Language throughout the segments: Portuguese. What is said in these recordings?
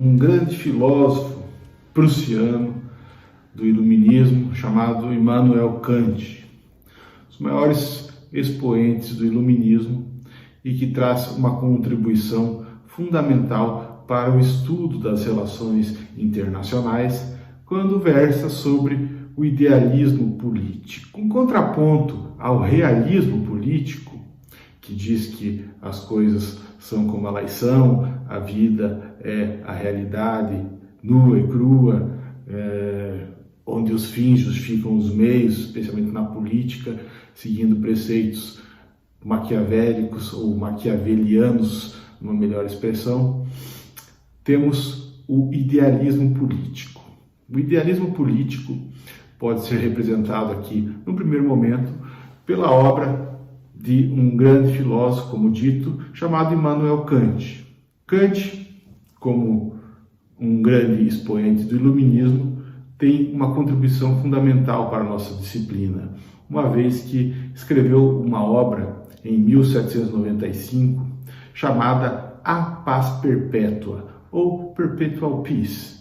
um grande filósofo prussiano do iluminismo chamado Immanuel Kant, os maiores expoentes do iluminismo e que traz uma contribuição fundamental para o estudo das relações internacionais quando versa sobre o idealismo político. Em contraponto ao realismo político, que diz que as coisas são como elas são, a vida é a realidade nua e crua, onde os fins justificam os meios, especialmente na política, seguindo preceitos maquiavélicos ou maquiavelianos, uma melhor expressão, temos o idealismo político. O idealismo político pode ser representado aqui, no primeiro momento, pela obra de um grande filósofo, como dito, chamado Immanuel Kant. Kant, como um grande expoente do iluminismo, tem uma contribuição fundamental para a nossa disciplina, uma vez que escreveu uma obra em 1795 chamada A Paz Perpétua, ou Perpetual Peace,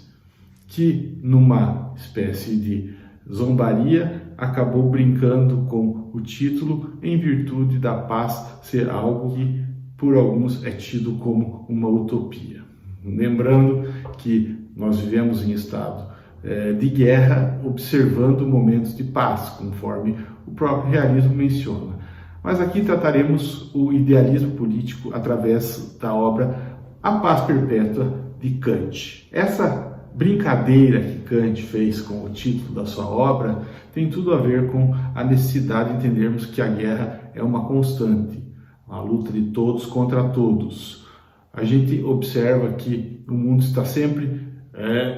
que, numa espécie de zombaria, acabou brincando com o título em virtude da paz ser algo que, por alguns, é tido como uma utopia. Lembrando que nós vivemos em estado de guerra, observando momentos de paz, conforme o próprio realismo menciona. Mas aqui trataremos o idealismo político através da obra A Paz Perpétua de Kant. Essa brincadeira que Kant fez com o título da sua obra tem tudo a ver com a necessidade de entendermos que a guerra é uma constante, uma luta de todos contra todos. A gente observa que o mundo está sempre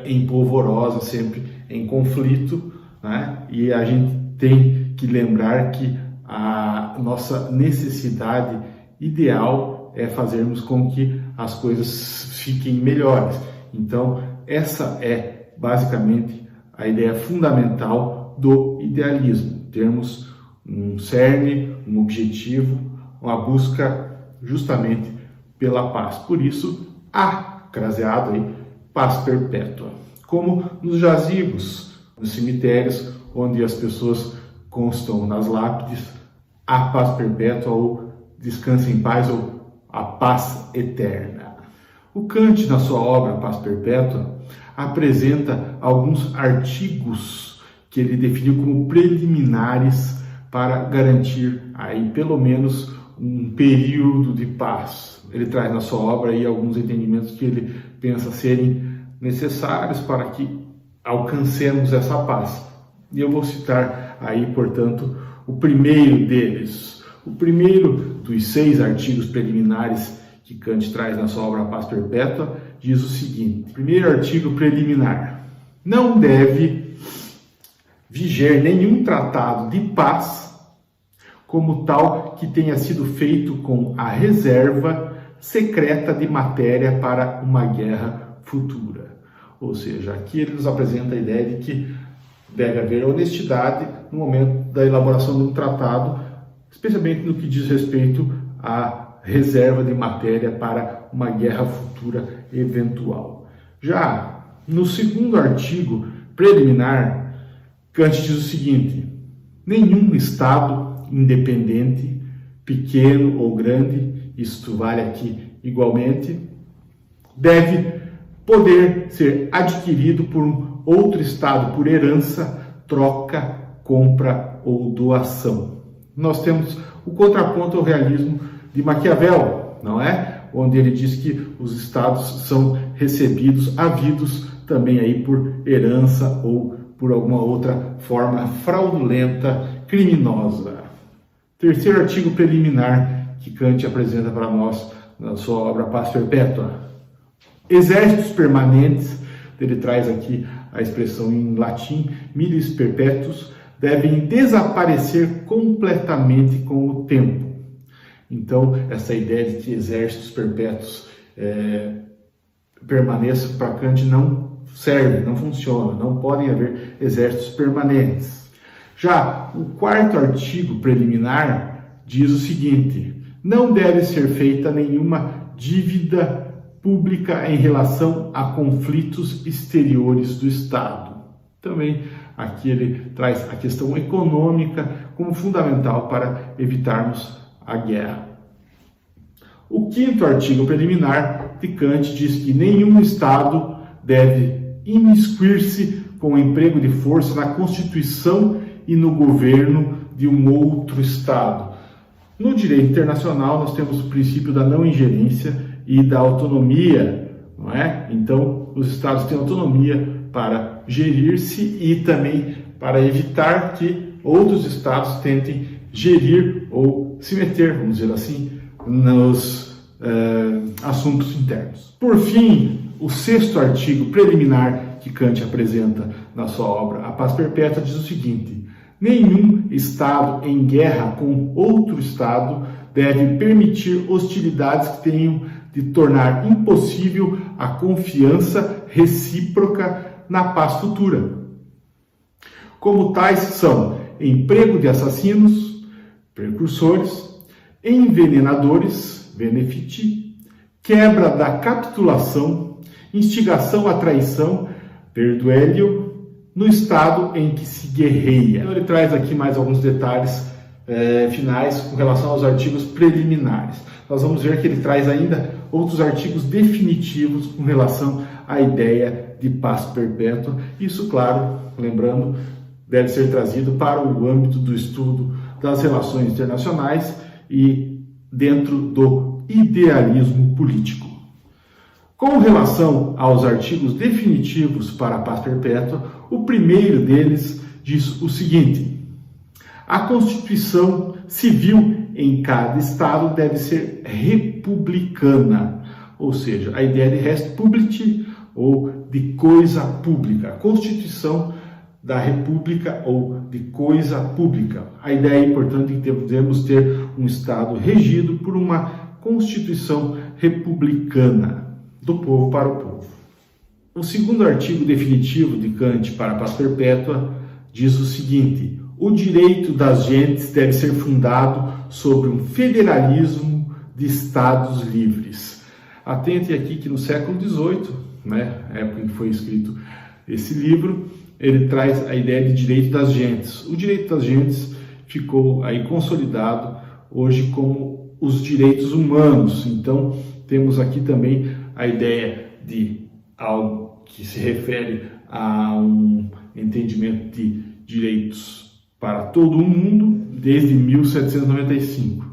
em polvorosa, sempre em conflito, né? E a gente tem que lembrar que a nossa necessidade ideal é fazermos com que as coisas fiquem melhores. Então, essa é basicamente a ideia fundamental do idealismo, termos um cerne, um objetivo, uma busca justamente pela paz. Por isso, há craseado aí paz perpétua. Como nos jazigos, nos cemitérios, onde as pessoas constam nas lápides, a paz perpétua ou descanse em paz ou a paz eterna. O Kant, na sua obra Paz Perpétua, apresenta alguns artigos que ele definiu como preliminares para garantir aí pelo menos um período de paz. Ele traz na sua obra aí alguns entendimentos que ele pensa serem necessários para que alcancemos essa paz. E eu vou citar aí, portanto, o primeiro deles. O primeiro dos 6 artigos preliminares que Kant traz na sua obra Paz Perpétua diz o seguinte: primeiro artigo preliminar: não deve viger nenhum tratado de paz como tal que tenha sido feito com a reserva secreta de matéria para uma guerra futura. Ou seja, aqui ele nos apresenta a ideia de que deve haver honestidade no momento da elaboração de um tratado, especialmente no que diz respeito à reserva de matéria para uma guerra futura eventual. Já no segundo artigo preliminar, Kant diz o seguinte: nenhum Estado independente, pequeno ou grande, isto vale aqui igualmente, deve poder ser adquirido por um outro Estado por herança, troca, compra ou doação. Nós temos o contraponto ao realismo de Maquiavel, não é? Onde ele diz que os Estados são recebidos, havidos também aí por herança ou por alguma outra forma fraudulenta, criminosa. Terceiro artigo preliminar que Kant apresenta para nós na sua obra Paz Perpétua: exércitos permanentes, ele traz aqui a expressão em latim, milis perpetuus, devem desaparecer completamente com o tempo. Então, essa ideia de que exércitos perpétuos permaneçam para Kant não serve, não funciona, não podem haver exércitos permanentes. Já o quarto artigo preliminar diz o seguinte: não deve ser feita nenhuma dívida pública em relação a conflitos exteriores do Estado. Também aqui ele traz a questão econômica como fundamental para evitarmos a guerra. O quinto artigo preliminar de Kant diz que nenhum Estado deve imiscuir-se com o emprego de força na constituição e no governo de um outro Estado. No direito internacional, nós temos o princípio da não ingerência e da autonomia, não é? Então, os Estados têm autonomia para gerir-se e também para evitar que outros Estados tentem gerir ou se meter, vamos dizer assim, nos assuntos internos. Por fim, o sexto artigo preliminar que Kant apresenta na sua obra A Paz Perpétua diz o seguinte: nenhum Estado em guerra com outro Estado deve permitir hostilidades que tenham de tornar impossível a confiança recíproca na paz futura. Como tais são emprego de assassinos, precursores, envenenadores, benefici, quebra da capitulação, instigação à traição, perduelio, no estado em que se guerreia. Então ele traz aqui mais alguns detalhes finais com relação aos artigos preliminares. Nós vamos ver que ele traz ainda outros artigos definitivos com relação à ideia de paz perpétua. Isso, claro, lembrando, deve ser trazido para o âmbito do estudo das relações internacionais e dentro do idealismo político. Com relação aos artigos definitivos para a paz perpétua, o primeiro deles diz o seguinte: a Constituição Civil em cada Estado deve ser republicana, ou seja, a ideia de res publici ou de coisa pública, a Constituição da República ou de coisa pública. A ideia é importante que devemos ter um Estado regido por uma Constituição republicana, do povo para o povo. O segundo artigo definitivo de Kant para a paz perpétua diz o seguinte: o direito das gentes deve ser fundado sobre um federalismo de Estados livres. Atente aqui que no século XVIII, época em que foi escrito esse livro, ele traz a ideia de direito das gentes. O direito das gentes ficou aí consolidado hoje como os direitos humanos. Então, temos aqui também a ideia de algo que se refere a um entendimento de direitos para todo o mundo desde 1795.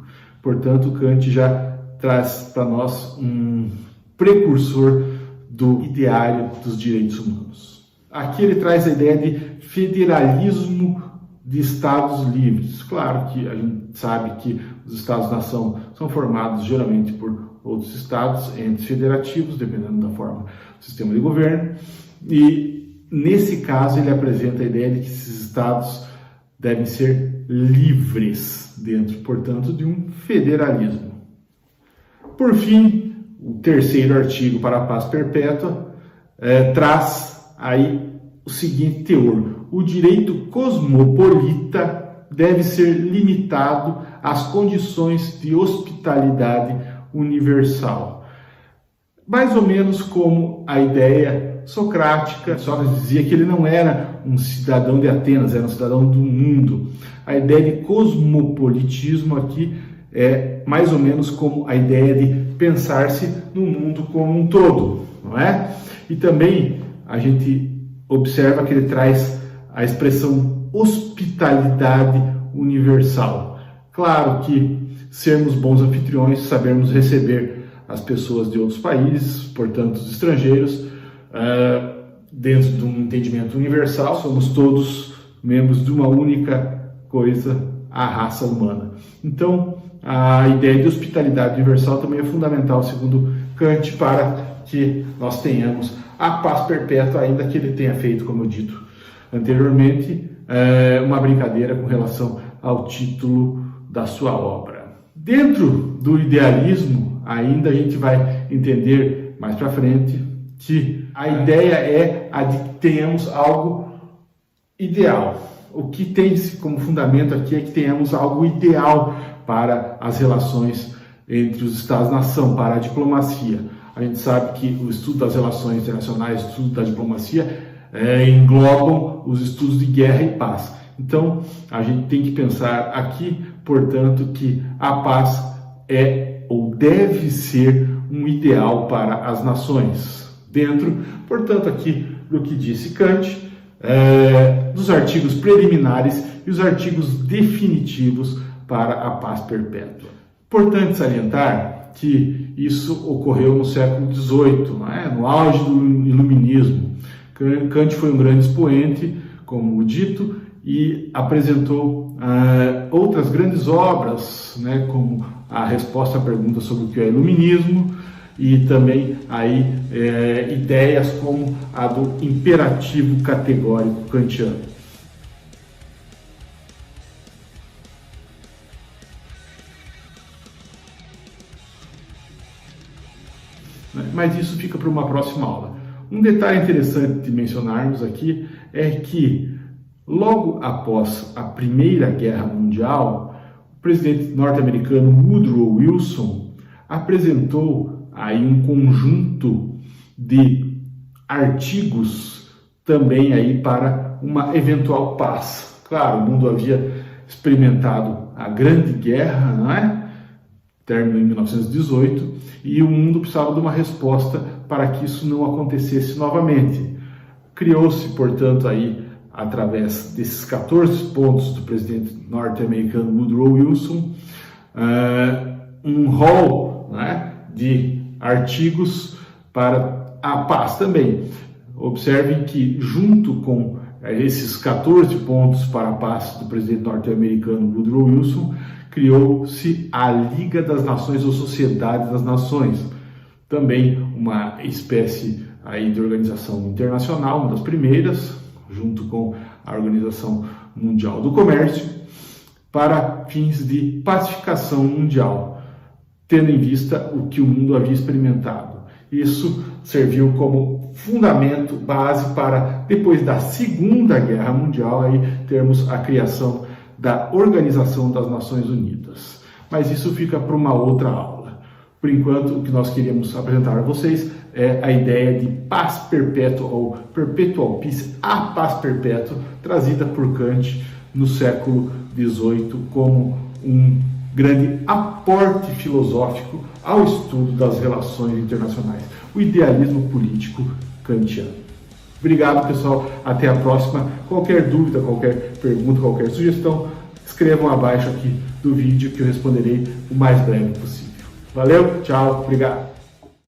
Portanto, Kant já traz para nós um precursor do ideário dos direitos humanos. Aqui ele traz a ideia de federalismo de Estados livres. Claro que a gente sabe que os Estados-nação são formados geralmente por outros Estados, entes federativos, dependendo da forma do sistema de governo. E, nesse caso, ele apresenta a ideia de que esses Estados devem ser livres dentro, portanto, de um federalismo. Por fim, o terceiro artigo para a paz perpétua traz aí o seguinte teor: o direito cosmopolita deve ser limitado às condições de hospitalidade universal. Mais ou menos como a ideia socrática. Sócrates dizia que ele não era um cidadão de Atenas, era um cidadão do mundo. A ideia de cosmopolitismo aqui é mais ou menos como a ideia de pensar-se no mundo como um todo, não é? E também a gente observa que ele traz a expressão hospitalidade universal. Claro que sermos bons anfitriões, sabermos receber as pessoas de outros países, portanto os estrangeiros, dentro de um entendimento universal, somos todos membros de uma única coisa, a raça humana. Então, a ideia de hospitalidade universal também é fundamental, segundo Kant, para que nós tenhamos a paz perpétua, ainda que ele tenha feito, como eu dito anteriormente, uma brincadeira com relação ao título da sua obra. Dentro do idealismo, ainda a gente vai entender mais para frente que a ideia é a de que tenhamos algo ideal. O que tem-se como fundamento aqui é que tenhamos algo ideal para as relações entre os Estados-nação, para a diplomacia. A gente sabe que o estudo das relações internacionais, o estudo da diplomacia, englobam os estudos de guerra e paz. Então, a gente tem que pensar aqui, portanto, que a paz é ou deve ser um ideal para as nações. Dentro, portanto, aqui do que disse Kant, dos artigos preliminares e os artigos definitivos para a paz perpétua. Importante salientar que isso ocorreu no século XVIII, no auge do iluminismo. Kant foi um grande expoente, como dito, e apresentou outras grandes obras, como a resposta à pergunta sobre o que é iluminismo, e também aí ideias como a do imperativo categórico kantiano. Mas isso fica para uma próxima aula. Um detalhe interessante de mencionarmos aqui é que, logo após a Primeira Guerra Mundial, o presidente norte-americano Woodrow Wilson apresentou aí um conjunto de artigos também aí para uma eventual paz. Claro, o mundo havia experimentado a Grande Guerra, término em 1918, e o mundo precisava de uma resposta para que isso não acontecesse novamente. Criou-se, portanto, aí, através desses 14 pontos do presidente norte-americano Woodrow Wilson, um rol de artigos para a paz também. Observem que, junto com esses 14 pontos para a paz do presidente norte-americano Woodrow Wilson, criou-se a Liga das Nações ou Sociedade das Nações, também uma espécie aí de organização internacional, uma das primeiras, junto com a Organização Mundial do Comércio, para fins de pacificação mundial, tendo em vista o que o mundo havia experimentado. Isso serviu como fundamento, base para, depois da Segunda Guerra Mundial, aí termos a criação da Organização das Nações Unidas. Mas isso fica para uma outra aula. Por enquanto, o que nós queríamos apresentar a vocês é a ideia de paz perpétua ou perpetual peace, a paz perpétua, trazida por Kant no século XVIII como um grande aporte filosófico ao estudo das relações internacionais, o idealismo político kantiano. Obrigado, pessoal. Até a próxima. Qualquer dúvida, qualquer pergunta, qualquer sugestão, escrevam abaixo aqui do vídeo que eu responderei o mais breve possível. Valeu, tchau, obrigado.